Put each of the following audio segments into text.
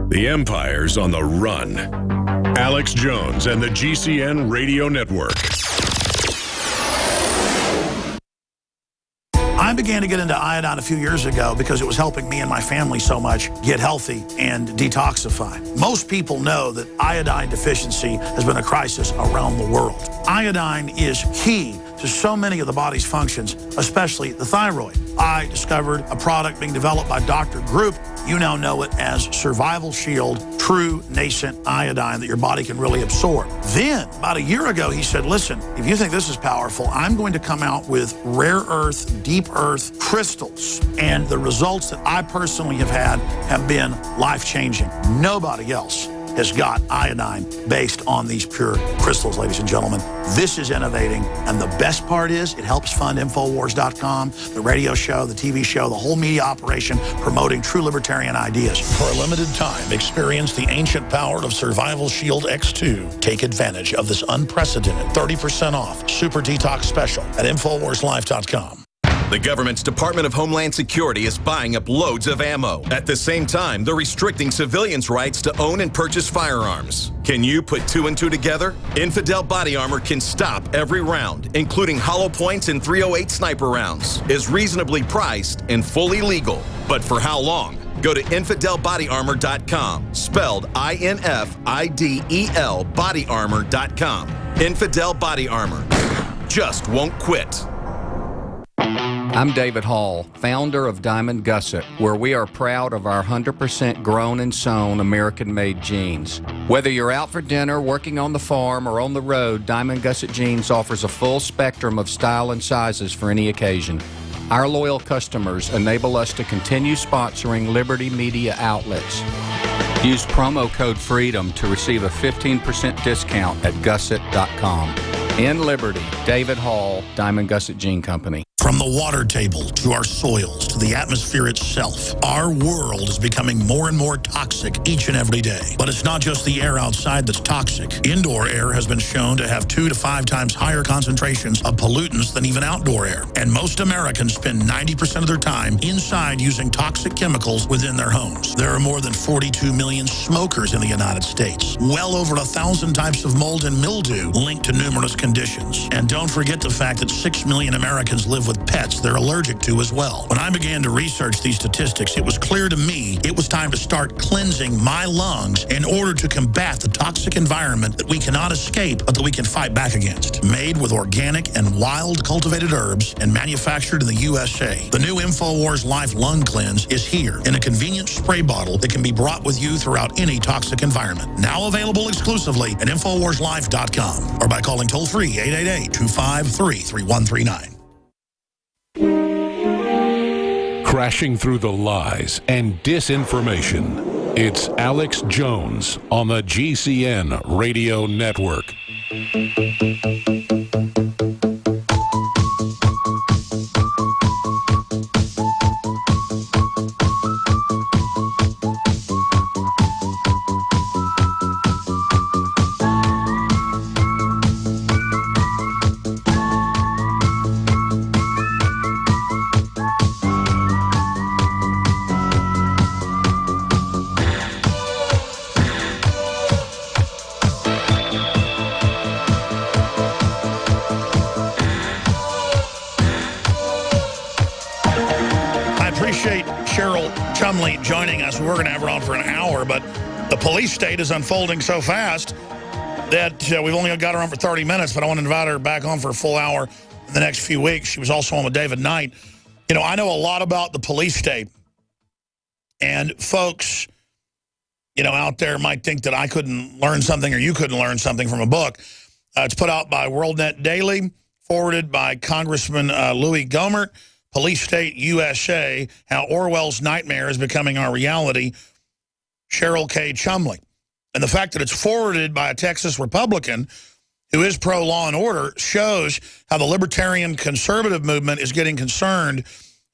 The Empire's on the run. Alex Jones and the GCN Radio Network. I began to get into iodine a few years ago because it was helping me and my family so much get healthy and detoxify. Most people know that iodine deficiency has been a crisis around the world. Iodine is key to so many of the body's functions, especially the thyroid. I discovered a product being developed by Dr. Group. You now know it as Survival Shield True Nascent Iodine that your body can really absorb. Then, about a year ago, he said, listen, if you think this is powerful, I'm going to come out with rare earth, deep earth crystals. And the results that I personally have had have been life-changing. Nobody else has got iodine based on these pure crystals, ladies and gentlemen. This is innovating, and the best part is it helps fund Infowars.com, the radio show, the TV show, the whole media operation promoting true libertarian ideas. For a limited time, experience the ancient power of Survival Shield X2. Take advantage of this unprecedented 30% off Super Detox Special at InfoWarsLife.com. The government's Department of Homeland Security is buying up loads of ammo. At the same time, they're restricting civilians' rights to own and purchase firearms. Can you put two and two together? Infidel Body Armor can stop every round, including hollow points and .308 sniper rounds, is reasonably priced and fully legal. But for how long? Go to InfidelBodyArmor.com, spelled INFIDEL bodyarmor.com. Infidel Body Armor. Just won't quit. I'm David Hall, founder of Diamond Gusset, where we are proud of our 100% grown and sewn American-made jeans. Whether you're out for dinner, working on the farm, or on the road, Diamond Gusset Jeans offers a full spectrum of style and sizes for any occasion. Our loyal customers enable us to continue sponsoring Liberty Media outlets. Use promo code FREEDOM to receive a 15% discount at gusset.com. In Liberty, David Hall, Diamond Gusset Jean Company. From the water table to our soils to the atmosphere itself, our world is becoming more and more toxic each and every day. But it's not just the air outside that's toxic. Indoor air has been shown to have 2 to 5 times higher concentrations of pollutants than even outdoor air. And most Americans spend 90% of their time inside using toxic chemicals within their homes. There are more than 42 million smokers in the United States. Well over 1,000 types of mold and mildew linked to numerous conditions. And don't forget the fact that 6 million Americans live with pets they're allergic to as well. When I began to research these statistics, it was clear to me it was time to start cleansing my lungs in order to combat the toxic environment that we cannot escape, but that we can fight back against. Made with organic and wild cultivated herbs and manufactured in the USA, the new InfoWars Life Lung Cleanse is here in a convenient spray bottle that can be brought with you throughout any toxic environment. Now available exclusively at InfoWarsLife.com or by calling toll-free 888-253-3139. Crashing through the lies and disinformation. It's Alex Jones on the GCN Radio Network. Joining us. We're going to have her on for an hour, but the police state is unfolding so fast that we've only got her on for 30 minutes, but I want to invite her back on for a full hour in the next few weeks. She was also on with David Knight. You know, I know a lot about the police state, and folks, you know, out there might think that I couldn't learn something or you couldn't learn something from a book. It's put out by WorldNet Daily, forwarded by Congressman Louis Gohmert. Police State USA, How Orwell's Nightmare is Becoming Our Reality, Cheryl K. Chumley. And the fact that it's forwarded by a Texas Republican who is pro-law and order shows how the libertarian conservative movement is getting concerned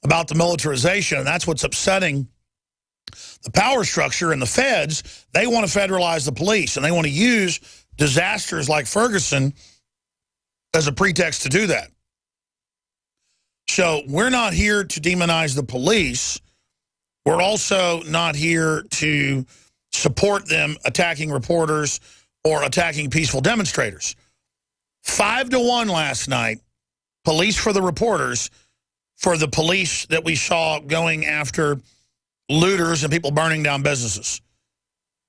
about the militarization, and that's what's upsetting the power structure. And the feds, they want to federalize the police, and they want to use disasters like Ferguson as a pretext to do that. So we're not here to demonize the police. We're also not here to support them attacking reporters or attacking peaceful demonstrators. 5-1 last night, police for the reporters, for the police that we saw going after looters and people burning down businesses.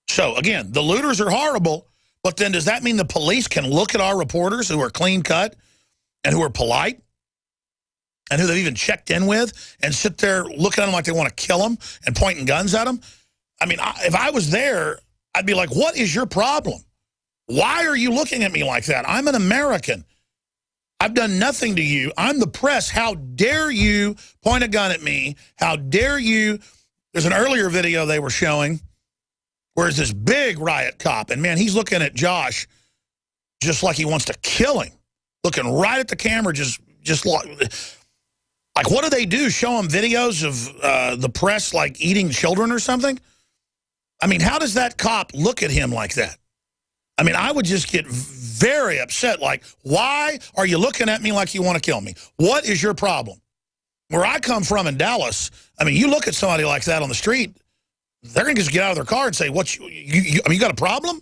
So, again, the looters are horrible, but then does that mean the police can look at our reporters who are clean-cut and who are polite and who they've even checked in with and sit there looking at them like they want to kill them and pointing guns at them? I mean, if I was there, I'd be like, what is your problem? Why are you looking at me like that? I'm an American. I've done nothing to you. I'm the press. How dare you point a gun at me? How dare you? There's an earlier video they were showing where there's this big riot cop, and man, he's looking at Josh just like he wants to kill him, looking right at the camera, just like what do they do? Show him videos of the press like eating children or something? I mean, how does that cop look at him like that? I mean, I would just get very upset. Like, why are you looking at me like you want to kill me? What is your problem? Where I come from in Dallas, I mean, you look at somebody like that on the street, they're going to just get out of their car and say, "What? You got a problem?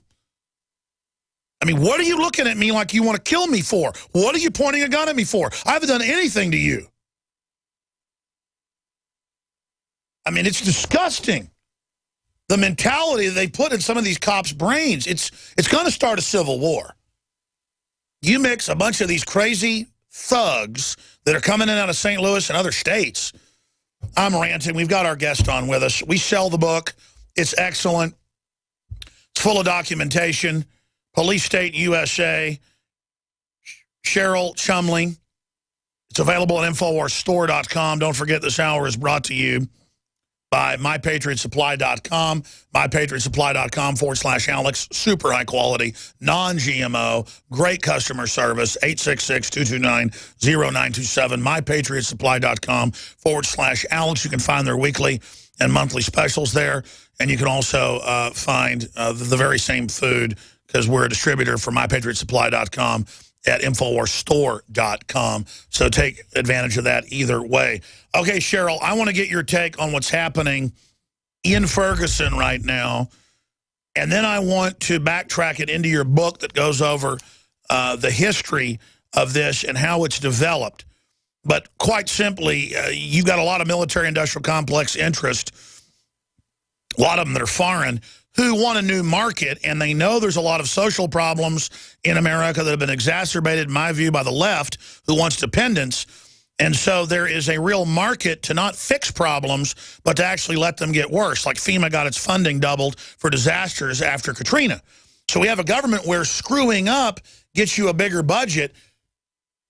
I mean, what are you looking at me like you want to kill me for? What are you pointing a gun at me for? I haven't done anything to you." I mean, it's disgusting. The mentality that they put in some of these cops' brains, it's going to start a civil war. You mix a bunch of these crazy thugs that are coming in out of St. Louis and other states. I'm ranting. We've got our guest on with us. We sell the book. It's excellent. It's full of documentation. Police State USA. Cheryl Chumley. It's available at InfoWarsStore.com. Don't forget this hour is brought to you by MyPatriotSupply.com, MyPatriotSupply.com/Alex. Super high quality, non-GMO, great customer service, 866-229-0927, MyPatriotSupply.com/Alex. You can find their weekly and monthly specials there, and you can also find the very same food, because we're a distributor for MyPatriotSupply.com at InfoWarsStore.com. So take advantage of that either way. Okay, Cheryl, I want to get your take on what's happening in Ferguson right now. And then I want to backtrack it into your book that goes over the history of this and how it's developed. But quite simply, you've got a lot of military-industrial complex interest, a lot of them that are foreign, who want a new market, and they know there's a lot of social problems in America that have been exacerbated, in my view, by the left, who wants dependence. And so there is a real market to not fix problems, but to actually let them get worse. Like FEMA got its funding doubled for disasters after Katrina. So we have a government where screwing up gets you a bigger budget.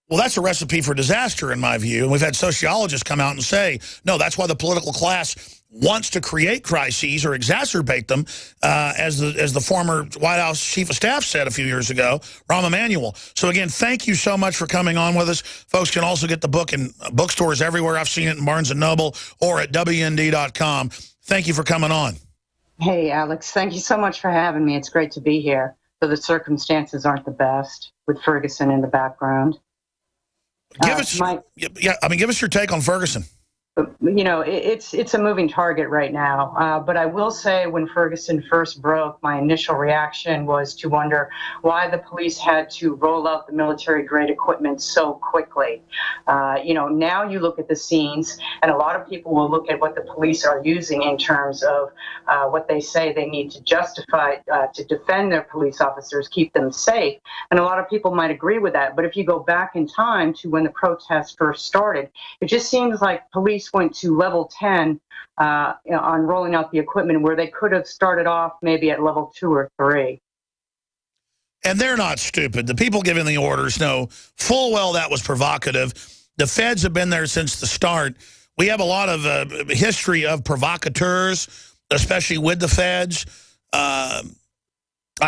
Well, that's a recipe for disaster, in my view. And we've had sociologists come out and say, no, that's why the political class wants to create crises or exacerbate them, as the former White House Chief of Staff said a few years ago, Rahm Emanuel. So, again, thank you so much for coming on with us. Folks can also get the book in bookstores everywhere. I've seen it in Barnes & Noble or at WND.com. Thank you for coming on. Hey, Alex. Thank you so much for having me. It's great to be here. So the circumstances aren't the best with Ferguson in the background. Give us your take on Ferguson. You know, it's a moving target right now. But I will say, when Ferguson first broke, my initial reaction was to wonder why the police had to roll out the military-grade equipment so quickly. You know, now you look at the scenes, and a lot of people will look at what the police are using in terms of what they say they need to justify to defend their police officers, keep them safe. And a lot of people might agree with that. But if you go back in time to when the protests first started, it just seems like police went to level 10 on rolling out the equipment, where they could have started off maybe at level 2 or 3. And they're not stupid. The people giving the orders know full well that was provocative. The feds have been there since the start. We have a lot of history of provocateurs, especially with the feds. I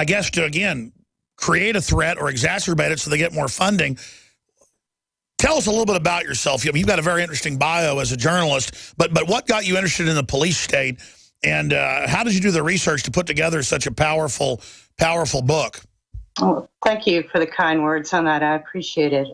guess to, again, create a threat or exacerbate it so they get more funding. Tell us a little bit about yourself. You've got a very interesting bio as a journalist, but what got you interested in the police state, and how did you do the research to put together such a powerful book? Oh, thank you for the kind words on that. I appreciate it.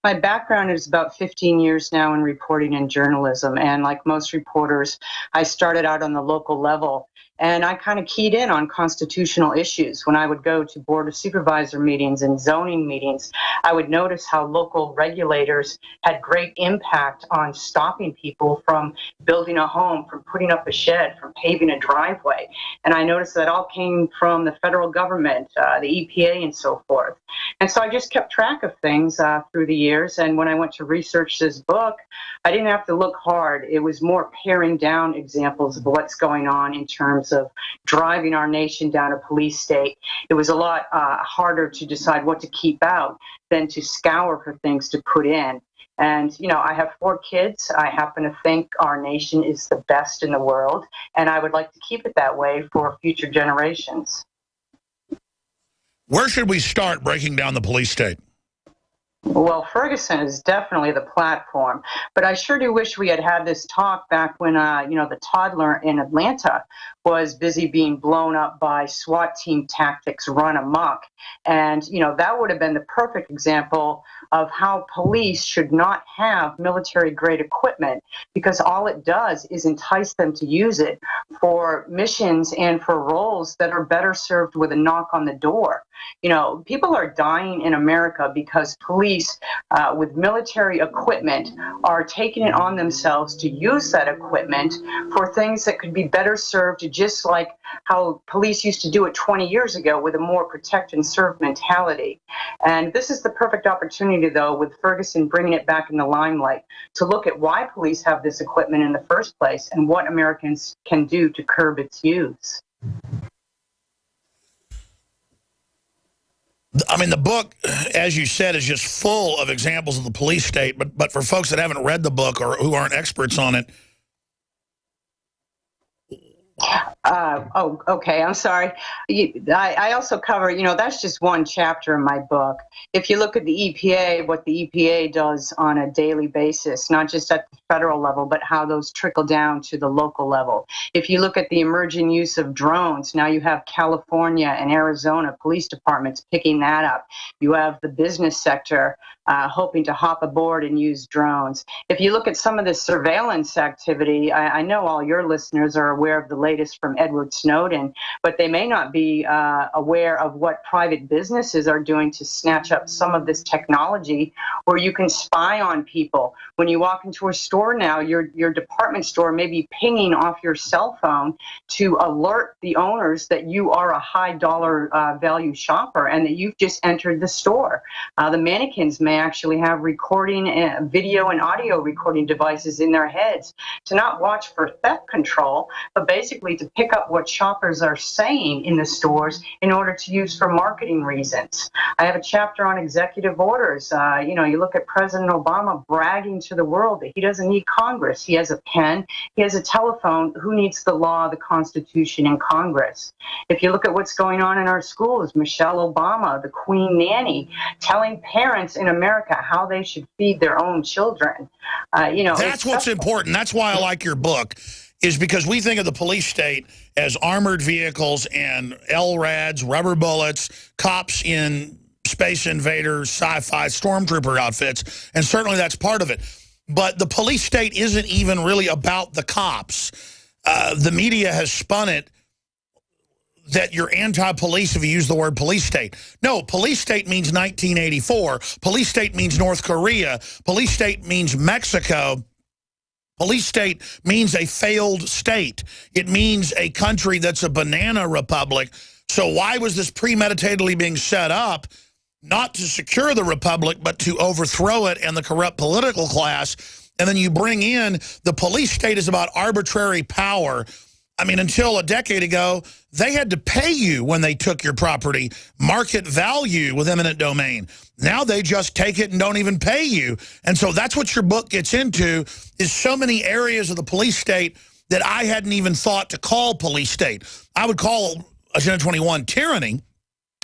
My background is about 15 years now in reporting and journalism, and like most reporters, I started out on the local level And I kind of keyed in on constitutional issues. When I would go to Board of Supervisor meetings and zoning meetings, I would notice how local regulators had great impact on stopping people from building a home, from putting up a shed, from paving a driveway. And I noticed that all came from the federal government, the EPA and so forth. And so I just kept track of things through the years. And when I went to research this book, I didn't have to look hard. It was more paring down examples of what's going on in terms of driving our nation down a police state. It was a lot harder to decide what to keep out than to scour for things to put in. And, you know, I have 4 kids. I happen to think our nation is the best in the world, and I would like to keep it that way for future generations. Where should we start breaking down the police state? Well, Ferguson is definitely the platform, but I sure do wish we had had this talk back when, you know, the toddler in Atlanta was busy being blown up by SWAT team tactics run amok. And, you know, that would have been the perfect example of how police should not have military-grade equipment, because all it does is entice them to use it for missions and for roles that are better served with a knock on the door. You know, people are dying in America because police with military equipment are taking it on themselves to use that equipment for things that could be better served, just like how police used to do it 20 years ago with a more protect and serve mentality. And this is the perfect opportunity, though, with Ferguson bringing it back in the limelight, to look at why police have this equipment in the first place and what Americans can do to curb its use. I mean, the book, as you said, is just full of examples of the police state. But for folks that haven't read the book or who aren't experts on it. Oh, okay. I'm sorry. I also cover, you know, that's just one chapter in my book. If you look at the EPA, what the EPA does on a daily basis, not just at the federal level, but how those trickle down to the local level. If you look at the emerging use of drones, now you have California and Arizona police departments picking that up. You have the business sector hoping to hop aboard and use drones. If you look at some of the surveillance activity, I know all your listeners are aware of the latest from Edward Snowden, but they may not be aware of what private businesses are doing to snatch up some of this technology where you can spy on people. When you walk into a store now, your department store may be pinging off your cell phone to alert the owners that you are a high dollar value shopper and that you've just entered the store. The mannequins may actually have recording, video and audio recording devices in their heads to not watch for theft control, but basically to pick up what shoppers are saying in the stores in order to use for marketing reasons. I have a chapter on executive orders. You know, you look at President Obama bragging to the world that he doesn't need Congress. He has a pen, he has a telephone. Who needs the law, the Constitution, and Congress? If you look at what's going on in our schools, Michelle Obama, the Queen Nanny, telling parents in America how they should feed their own children. You know, that's what's important. That's why I like your book, is because we think of the police state as armored vehicles and LRADs, rubber bullets, cops in Space Invaders, sci-fi stormtrooper outfits, and certainly that's part of it. But the police state isn't even really about the cops. The media has spun it that you're anti-police if you use the word police state. No, police state means 1984. Police state means North Korea. Police state means Mexico. Police state means a failed state. It means a country that's a banana republic. So why was this premeditatedly being set up? Not to secure the republic, but to overthrow it and the corrupt political class. And then you bring in the police state is about arbitrary power. I mean, until a decade ago, they had to pay you when they took your property, market value with eminent domain. Now they just take it and don't even pay you. And so that's what your book gets into, is so many areas of the police state that I hadn't even thought to call police state. I would call Agenda 21 tyranny,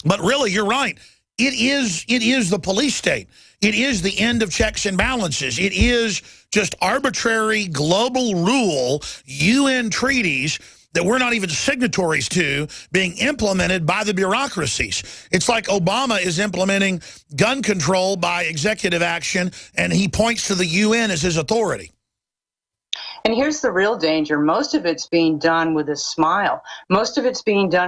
but really, you're right. It is the police state. It is the end of checks and balances. It is just arbitrary global rule, UN treaties that we're not even signatories to being implemented by the bureaucracies. It's like Obama is implementing gun control by executive action, and he points to the UN as his authority. And here's the real danger. Most of it's being done with a smile. Most of it's being done